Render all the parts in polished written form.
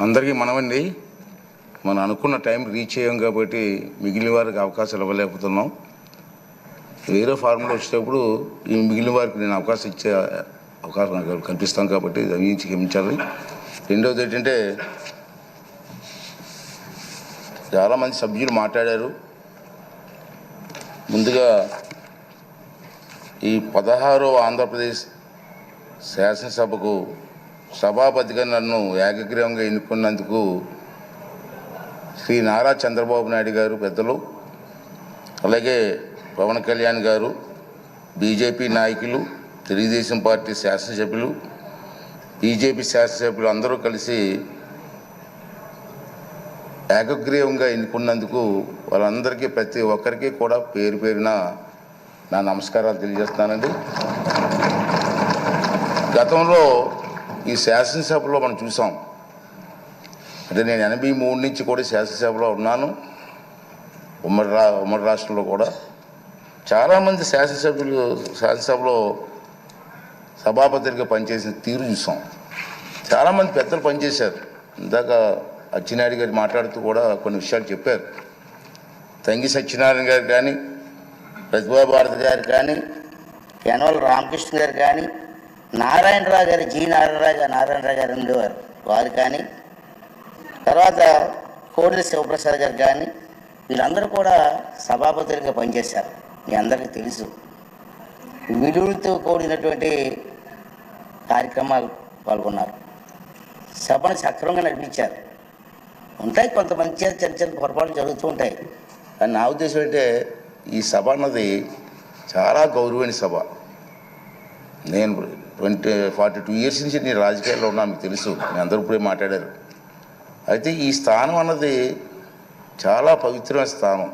అందరికీ మనమండి, మనం అనుకున్న టైం రీచ్ అయ్యాం కాబట్టి మిగిలిన వారికి అవకాశాలు ఇవ్వలేకపోతున్నాం. వేరే ఫార్ములా వచ్చేటప్పుడు ఈ మిగిలిన వారికి నేను అవకాశం ఇచ్చే అవకాశం కల్పిస్తాను కాబట్టి దయించి క్షమించాలి. రెండవది ఏంటంటే, చాలామంది సభ్యులు మాట్లాడారు. ముందుగా ఈ 16వ ఆంధ్రప్రదేశ్ శాసనసభకు సభాపతిగా నన్ను ఏకగ్రీవంగా ఎన్నుకున్నందుకు శ్రీ నారా చంద్రబాబు నాయుడు గారు పెద్దలు, అలాగే పవన్ కళ్యాణ్ గారు, బీజేపీ నాయకులు, తెలుగుదేశం పార్టీ శాసనసభ్యులు, బీజేపీ శాసనసభ్యులు అందరూ కలిసి ఏకగ్రీవంగా ఎన్నుకున్నందుకు వాళ్ళందరికీ ప్రతి ఒక్కరికి కూడా పేరు పేరున నా నమస్కారాలు తెలియజేస్తున్నానండి. గతంలో ఈ శాసనసభలో మనం చూసాం, అంటే నేను 83 నుంచి కూడా శాసనసభలో ఉన్నాను. ఉమ్మడి రాష్ట్రంలో కూడా చాలామంది శాసనసభలో సభాపతిగా పనిచేసిన తీరు చూసాం. చాలామంది పెద్దలు పనిచేశారు. ఇందాక అచ్చెన్నాయుడు గారు మాట్లాడుతూ కూడా కొన్ని విషయాలు చెప్పారు. తంగి సత్యనారాయణ గారు కానీ, ప్రతిభా భారతి గారు కానీ, యనమల రామకృష్ణ గారు కానీ, నారాయణరావు గారు, నారాయణరావు గారు ఉండేవారు వారు కానీ, తర్వాత కోడెల శివప్రసాద్ గారు కానీ, వీళ్ళందరూ కూడా సభాపతులుగా పనిచేశారు. మీ అందరికీ తెలుసు. విలువలతో కూడినటువంటి కార్యక్రమాలు పాల్గొన్నారు. సభను సక్రమంగా నడిపించారు. ఉంటాయి కొంతమంది చిన్న చిన్న పొరపాట్లు జరుగుతూ ఉంటాయి. కానీ నా ఉద్దేశం అంటే, ఈ సభ అన్నది చాలా గౌరవమైన సభ. నేను 42 ఇయర్స్ నుంచి నేను రాజకీయాల్లో ఉన్నా, మీకు తెలుసు. మీ అందరూ ఇప్పుడే మాట్లాడారు. అయితే ఈ స్థానం అన్నది చాలా పవిత్రమైన స్థానం.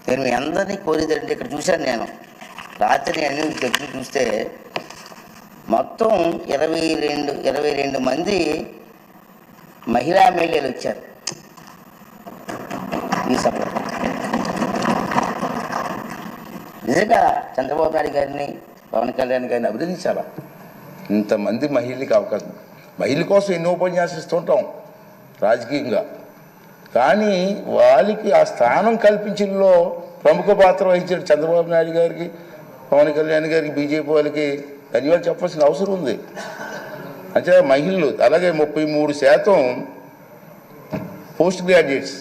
నేను మీ అందరినీ కోరేదంటే, ఇక్కడ చూశాను నేను రాత్రి అన్ని దగ్గర చూస్తే మొత్తం 22 మంది మహిళా ఎమ్మెల్యేలు వచ్చారు ఈ సభలో. నిజంగా చంద్రబాబు నాయుడు గారిని, పవన్ కళ్యాణ్ గారిని అభినందించాలా. ఇంతమంది మహిళలకు అవకాశం, మహిళల కోసం ఎన్నో ఉపన్యాసాలు ఇస్తుంటాం రాజకీయంగా, కానీ వాళ్ళకి ఆ స్థానం కల్పించడంలో ప్రముఖ పాత్ర వహించిన చంద్రబాబు నాయుడు గారికి, పవన్ కళ్యాణ్ గారికి, బీజేపీ వాళ్ళకి ధన్యవాదాలు చెప్పాల్సిన అవసరం ఉంది. అంటే మహిళలు, అలాగే 33% పోస్ట్ గ్రాడ్యుయేట్స్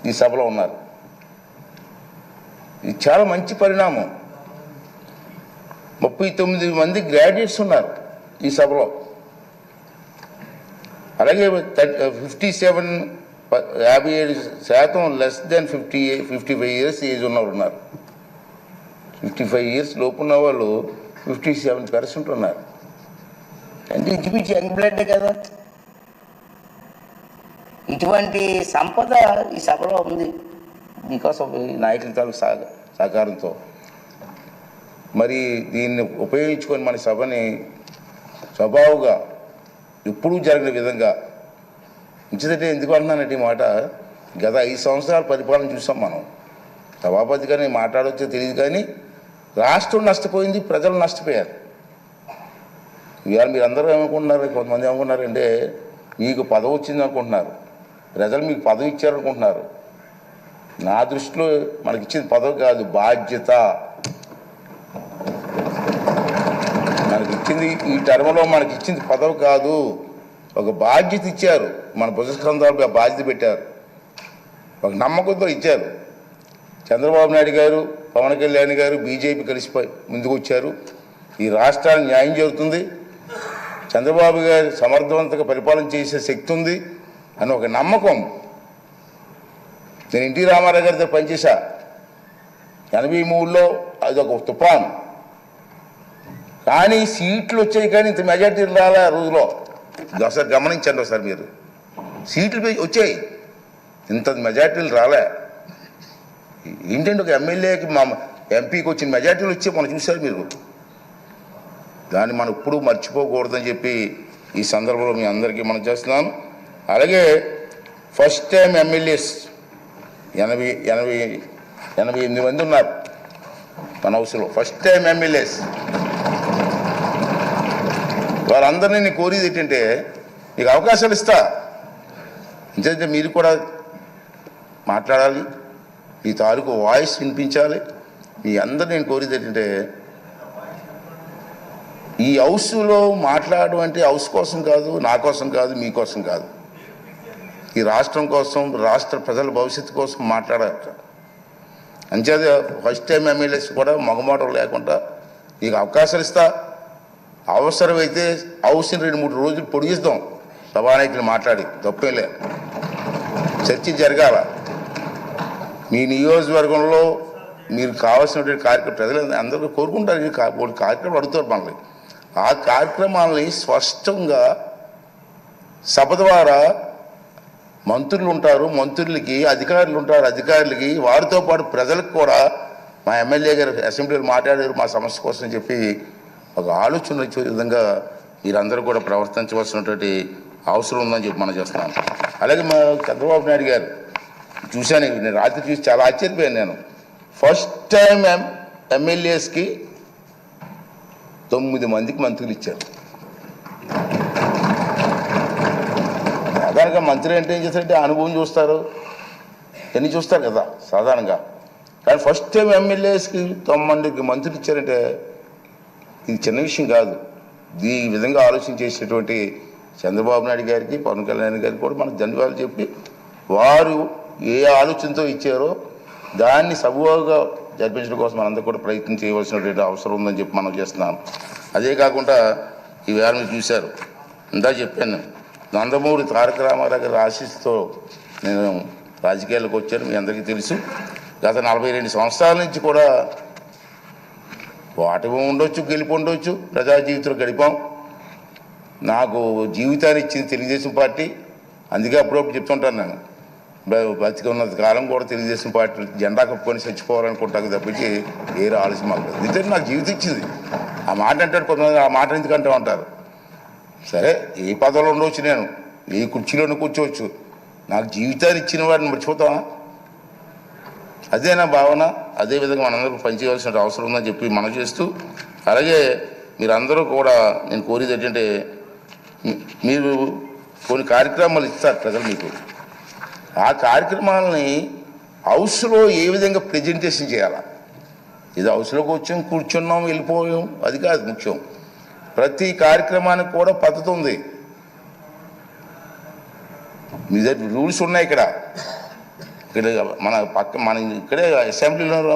ఈ సభలో ఉన్నారు. ఇది చాలా మంచి పరిణామం. 39 మంది గ్రాడ్యుయేట్స్ ఉన్నారు ఈ సభలో. అలాగే 57% లెస్ దెన్ 55 ఇయర్స్ ఏజ్ ఉన్నవారు ఉన్నారు. 55 ఇయర్స్ లోపు ఉన్న వాళ్ళు 57% ఉన్నారు. అంటే ఇంచుమించు యంగ్ బ్లడ్డే కదా. ఇటువంటి సంపద ఈ సభలో ఉంది బికాస్ ఆఫ్ నాయకుల తాలూకు సహకారంతో. మరి దీన్ని ఉపయోగించుకొని మన సభని స్వభావుగా ఎప్పుడూ జరిగిన విధంగా ఉంచితే, ఎందుకు అంటున్నానంటే ఈ మాట, గత 5 సంవత్సరాల పరిపాలన చూసాం మనం. సభాపతిగా నేను మాట్లాడవచ్చో తెలియదు, కానీ రాష్ట్రం నష్టపోయింది, ప్రజలు నష్టపోయారు. ఇవాళ మీరు అందరూ ఏమనుకుంటున్నారు, కొంతమంది ఏమనుకుంటున్నారంటే మీకు పదవి వచ్చింది అనుకుంటున్నారు, ప్రజలు మీకు పదవి ఇచ్చారనుకుంటున్నారు. నా దృష్టిలో మనకి ఇచ్చింది పదవి కాదు, బాధ్యత. మనకి ఇచ్చింది, ఈ టర్మ్లో మనకి ఇచ్చింది పదవి కాదు, ఒక బాధ్యత ఇచ్చారు. మన భుజస్కంధాలపై ఆ బాధ్యత పెట్టారు, ఒక నమ్మకంతో ఇచ్చారు. చంద్రబాబు నాయుడు గారు, పవన్ కళ్యాణ్ గారు, బీజేపీ కలిసిపోయి ముందుకు వచ్చారు. ఈ రాష్ట్రానికి న్యాయం జరుగుతుంది, చంద్రబాబు గారు సమర్థవంతంగా పరిపాలన చేసే శక్తి ఉంది అని ఒక నమ్మకం. నేను ఎన్టీ రామారావు గారితో పనిచేశా 83లో, అది ఒక తుఫాను. కానీ సీట్లు వచ్చాయి, కానీ ఇంత మెజార్టీలు రాలే ఆ రోజులో. ఒకసారి గమనించండి, ఒకసారి మీరు. సీట్లు వచ్చాయి, ఇంత మెజార్టీలు రాలే. ఏంటంటే ఒక ఎమ్మెల్యేకి, మా ఎంపీకి వచ్చిన మెజార్టీలు వచ్చి మనం చూశారు మీరు. దాన్ని మనం ఎప్పుడూ మర్చిపోకూడదని చెప్పి ఈ సందర్భంలో మీ అందరికీ మనం చేస్తున్నాను. అలాగే ఫస్ట్ టైం ఎమ్మెల్యేస్ 88 మంది ఉన్నారు మన హౌస్లో. ఫస్ట్ టైం ఎమ్మెల్యేస్ వారందరినీ నేను కోరేది ఏంటంటే, మీకు అవకాశాలు ఇస్తా. ఎందుకంటే మీరు కూడా మాట్లాడాలి, మీ తాలూకు వాయిస్ వినిపించాలి. మీ అందరూ నేను కోరేది ఏంటంటే, ఈ హౌస్లో మాట్లాడడం అంటే హౌస్ కోసం కాదు, నా కోసం కాదు, మీకోసం కాదు, ఈ రాష్ట్రం కోసం, రాష్ట్ర ప్రజల భవిష్యత్తు కోసం మాట్లాడాలి. అంచేది ఫస్ట్ టైం ఎమ్మెల్యేస్ కూడా మగమాటం లేకుండా మీకు అవకాశాలు ఇస్తా. అవసరమైతే హౌస్ని 2-3 రోజులు పొడిగిస్తాం, సభానాయకులు మాట్లాడి, తప్పేలే. చర్చ జరగాల. మీ నియోజకవర్గంలో మీరు కావాల్సినటువంటి కార్యక్రమం ప్రజలు అందరూ కోరుకుంటారు. కార్యక్రమం అడుగుతారు మనల్ని. ఆ కార్యక్రమాలని స్పష్టంగా సభ ద్వారా మంత్రులు ఉంటారు, మంత్రులకి అధికారులు ఉంటారు, అధికారులకి వారితో పాటు ప్రజలకు కూడా మా ఎమ్మెల్యే గారు అసెంబ్లీలో మాట్లాడారు మా సమస్య కోసం చెప్పి ఒక ఆలోచన వచ్చే విధంగా మీరందరూ కూడా ప్రవర్తించవలసినటువంటి అవసరం ఉందని చెప్పి మనం చేస్తున్నాను. అలాగే మా చంద్రబాబు నాయుడు గారు చూశాను, నేను రాత్రి చూసి చాలా ఆశ్చర్యపోయాను. నేను ఫస్ట్ టైం ఎమ్మెల్యేస్కి 9 మందికి మంత్రులు ఇచ్చారు. సాధారణంగా మంత్రి అంటే ఏం చేస్తారంటే అనుభవం చూస్తారు, ఎన్ని చూస్తారు కదా సాధారణంగా. కానీ ఫస్ట్ టైం ఎమ్మెల్యేస్కి 9 మందికి మంత్రులు ఇచ్చారంటే ఇది చిన్న విషయం కాదు. ఈ విధంగా ఆలోచన చేసేటువంటి చంద్రబాబు నాయుడు గారికి, పవన్ కళ్యాణ్ గారికి కూడా మనకు ధన్యవాదాలు చెప్పి, వారు ఏ ఆలోచనతో ఇచ్చారో దాన్ని సబూగా జరిపించడం కోసం మనందరూ కూడా ప్రయత్నం చేయవలసినటువంటి అవసరం ఉందని చెప్పి మనం చేస్తున్నాం. అదే కాకుండా ఈవేళ మీరు చూశారు, ఇందా చెప్పాను, నందమూరి తారక రామారావు గారి ఆశీస్సుతో నేను రాజకీయాల్లోకి వచ్చాను. మీ అందరికీ తెలుసు. గత 42 సంవత్సరాల నుంచి కూడా ఓటమి ఉండొచ్చు, గెలుపు ఉండొచ్చు, ప్రజా జీవితంలో గడిపాం. నాకు జీవితాన్ని ఇచ్చింది తెలుగుదేశం పార్టీ. అందుకే అప్పుడప్పుడు చెప్తుంటాను, నేను బతికి ఉన్నంత కాలం కూడా తెలుగుదేశం పార్టీ జెండా కప్పుకొని చచ్చిపోవాలనుకుంటాను తప్పించి వేరే ఆలోచన మాకు లేదు. నిజంగా నాకు జీవితం ఇచ్చింది. ఆ మాట అంటాడు కొంతమంది, ఆ మాట ఎందుకంటే ఉంటారు. సరే, ఏ పదవిలో ఉండవచ్చు, నేను ఏ కుర్చీలోనే కూర్చోవచ్చు, నాకు జీవితాన్ని ఇచ్చిన వాడిని మర్చిపోతామా? అదే నా భావన. అదేవిధంగా మనందరూ పనిచేయవలసిన అవసరం ఉందని చెప్పి మనం చేస్తూ, అలాగే మీరందరూ కూడా నేను కోరేది ఏంటంటే, మీరు కొన్ని కార్యక్రమాలు ఇస్తారు ప్రజలు మీకు. ఆ కార్యక్రమాలని హౌస్లో ఏ విధంగా ప్రజెంటేషన్ చేయాలా? ఇది హౌస్లోకి వచ్చాం, కూర్చున్నాం, వెళ్ళిపోయాం, అది కాదు ముఖ్యం. ప్రతి కార్యక్రమానికి కూడా పద్ధతి ఉంది. మీ దగ్గర రూల్స్ ఉన్నాయి. ఇక్కడ మన ఇక్కడే అసెంబ్లీలో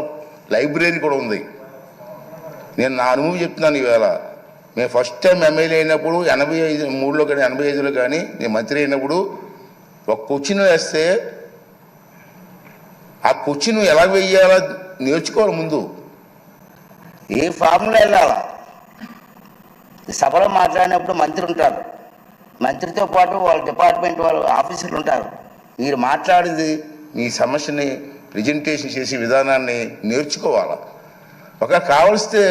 లైబ్రరీ కూడా ఉంది. నేను నా అనుభవం చెప్తున్నాను. ఈవేళ మేము ఫస్ట్ టైం ఎమ్మెల్యే అయినప్పుడు 83లో కానీ 85లో కానీ నేను మంత్రి అయినప్పుడు ఒక క్వశ్చన్ వేస్తే ఆ క్వశ్చన్ ఎలా వేయాలో నేర్చుకోవాలి. ముందు ఏ ఫార్ములా వెళ్ళాలా? సభలో మాట్లాడినప్పుడు మంత్రి ఉంటారు, మంత్రితో పాటు వాళ్ళ డిపార్ట్మెంట్ వాళ్ళు ఆఫీసర్లు ఉంటారు. మీరు మాట్లాడింది మీ సమస్యని ప్రజెంటేషన్ చేసే విధానాన్ని నేర్చుకోవాలి. ఒకవేళ కావలిస్తే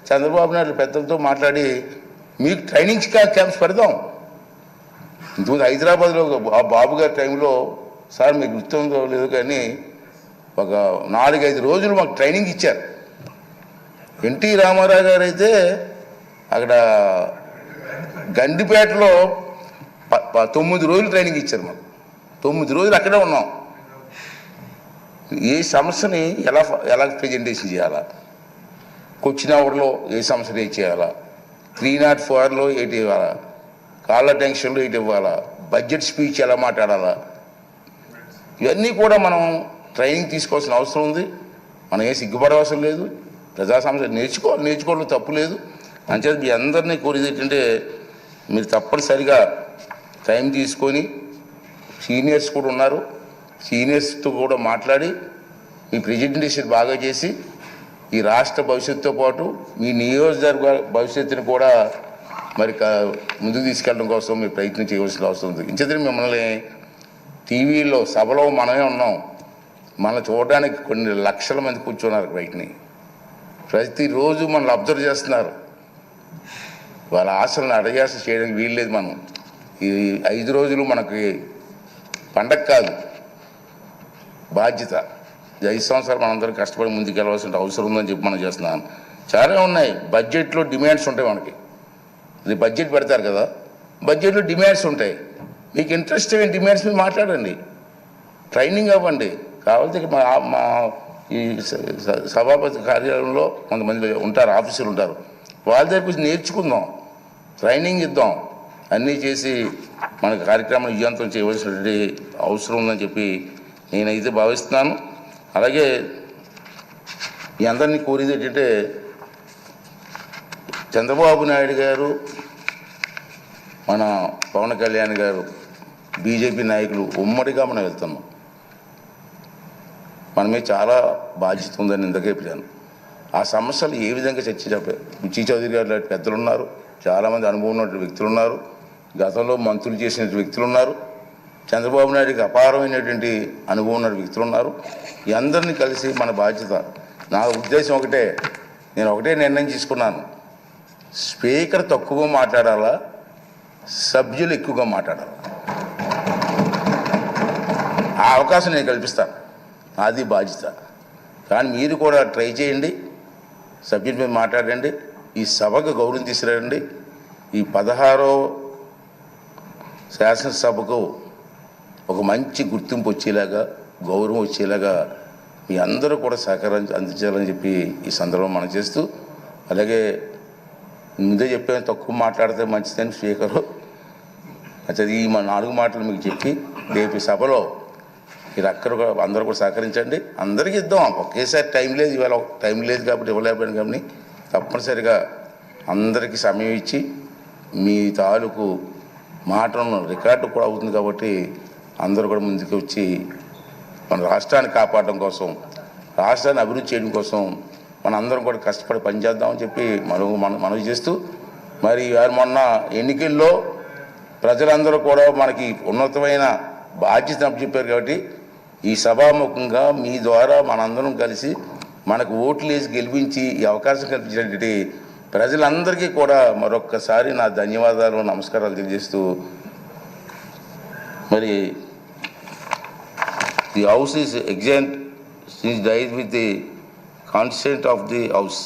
చంద్రబాబు నాయుడు పెద్దలతో మాట్లాడి మీకు ట్రైనింగ్ క్యాంప్స్ పెడదాం. ఇంతకుముందు హైదరాబాద్లో బాబు గారి టైంలో, సార్ మీకు గుర్తుందో లేదో కానీ, ఒక 4-5 రోజులు మాకు ట్రైనింగ్ ఇచ్చారు. ఎన్టీ రామారావు గారు అయితే అక్కడ గండిపేటలో 9 రోజులు ట్రైనింగ్ ఇచ్చారు మాకు. 9 రోజులు అక్కడే ఉన్నాం. ఏ సమస్యని ఎలా ప్రజెంటేషన్ చేయాలా, క్వశ్చన్ అవర్లో ఏ సమస్య రేట్ చేయాలా, 304లో ఏంటి ఇవ్వాలా, కాలర్ టెన్షన్లో ఏంటి ఇవ్వాలా, బడ్జెట్ స్పీచ్ ఎలా మాట్లాడాలా, ఇవన్నీ కూడా మనం ట్రైనింగ్ తీసుకోవాల్సిన అవసరం ఉంది. మనం ఏ సిగ్గుపడవలసిన లేదు. ప్రజా సమస్య నేర్చుకోవడం తప్పు లేదు. అంచేది మీ అందరినీ కోరేది ఏంటంటే, మీరు తప్పనిసరిగా టైం తీసుకొని, సీనియర్స్ కూడా ఉన్నారు, సీనియర్స్తో కూడా మాట్లాడి మీ ప్రెజెంటేషన్ బాగా చేసి ఈ రాష్ట్ర భవిష్యత్తుతో పాటు మీ నియోజకవర్గ భవిష్యత్తుని కూడా మరి ముందుకు తీసుకెళ్ళడం కోసం మీరు ప్రయత్నం చేయవలసిన అవసరం ఉంది. ఇంచేత మిమ్మల్ని టీవీలో సభలో మనమే ఉన్నాం, మనల్ని చూడడానికి కొన్ని లక్షల మంది కూర్చున్నారు బయటని. ప్రతిరోజు మనల్ని అబ్జర్వ్ చేస్తున్నారు. వాళ్ళ ఆశలను అడగాల్సి చేయడానికి వీల్లేదు. మనం ఈ 5 రోజులు మనకి పండగ కాదు, బాధ్యత. 5 సంవత్సరాలు మనందరం కష్టపడి ముందుకెళ్ళవలసిన అవసరం ఉందని చెప్పి మనం చేస్తున్నాం. చాలా ఉన్నాయి. బడ్జెట్లో డిమాండ్స్ ఉంటాయి మనకి. ఇది బడ్జెట్ పెడతారు కదా, బడ్జెట్లో డిమాండ్స్ ఉంటాయి. మీకు ఇంట్రెస్ట్ అయిన డిమాండ్స్ మీద మాట్లాడండి, ట్రైనింగ్ అవ్వండి. కావాలంటే మా ఈ సభాపతి కార్యాలయంలో కొంతమంది ఉంటారు, ఆఫీసర్లు ఉంటారు, వాళ్ళ దగ్గర నేర్చుకుందాం, ట్రైనింగ్ ఇద్దాం. అన్నీ చేసి మన కార్యక్రమం విజయవంతం చేయవలసినటువంటి అవసరం ఉందని చెప్పి నేనైతే భావిస్తున్నాను. అలాగే మీ అందరినీ కోరేది ఏంటంటే, చంద్రబాబు నాయుడు గారు, మన పవన్ కళ్యాణ్ గారు, బీజేపీ నాయకులు ఉమ్మడిగా మనం వెళ్తున్నాం. మన మీద చాలా బాధ్యత ఉందని ఇందుకే చెప్పాను. ఆ సమస్యలు ఏ విధంగా చర్చించారు? పిచ్చి చౌదరి గారు లాంటి పెద్దలు ఉన్నారు, చాలామంది అనుభవం ఉన్నటువంటి వ్యక్తులు ఉన్నారు, గతంలో మంత్రులు చేసిన వ్యక్తులు ఉన్నారు, చంద్రబాబు నాయుడికి అపారమైనటువంటి అనుభవం ఉన్న వ్యక్తులు ఉన్నారు. ఈ అందరినీ కలిసి మన బాధ్యత. నా ఉద్దేశం ఒకటే, నేను ఒకటే నిర్ణయం తీసుకున్నాను, స్పీకర్ తక్కువగా మాట్లాడాలా, సభ్యులు ఎక్కువగా మాట్లాడాలి. ఆ అవకాశం నేను కల్పిస్తాను, అది బాధ్యత. కానీ మీరు కూడా ట్రై చేయండి, సభ్యుల మీద మాట్లాడండి, ఈ సభకు గౌరవం తీసుకురండి. ఈ 16వ శాసనసభకు ఒక మంచి గుర్తింపు వచ్చేలాగా, గౌరవం వచ్చేలాగా మీ అందరూ కూడా సహకారం అందించాలని చెప్పి ఈ సందర్భం మనం చేస్తూ, అలాగే ముందే చెప్పాను తక్కువ మాట్లాడితే మంచిదని స్పీకరు. అచ్చా, ఈ మా 4 మాటలు మీకు చెప్పి రేపు సభలో మీరు అందరూ కూడా సహకరించండి. అందరికీ ఇద్దాం, ఒకేసారి టైం లేదు, ఇవాళ టైం లేదు కాబట్టి ఇవ్వలేకపోయాను. కానీ తప్పనిసరిగా అందరికీ సమయం ఇచ్చి మీ తాలూకు మాటలను రికార్డు కూడా అవుతుంది కాబట్టి అందరూ కూడా ముందుకు వచ్చి మన రాష్ట్రాన్ని కాపాడడం కోసం, రాష్ట్రాన్ని అభివృద్ధి చేయడం కోసం మన అందరం కూడా కష్టపడి పనిచేద్దామని చెప్పి మనవి చేస్తూ, మరి మొన్న ఎన్నికల్లో ప్రజలందరూ కూడా మనకి ఉన్నతమైన బాధ్యత అప్పచెప్పారు కాబట్టి ఈ సభాముఖంగా మీ ద్వారా మనందరం కలిసి మనకు ఓట్లు వేసి గెలిపించి ఈ అవకాశం కల్పించినటువంటి ప్రజలందరికీ కూడా మరొక్కసారి నా ధన్యవాదాలు, నమస్కారాలు తెలియజేస్తూ, మరి the house is exempt, she died with the constant of the house.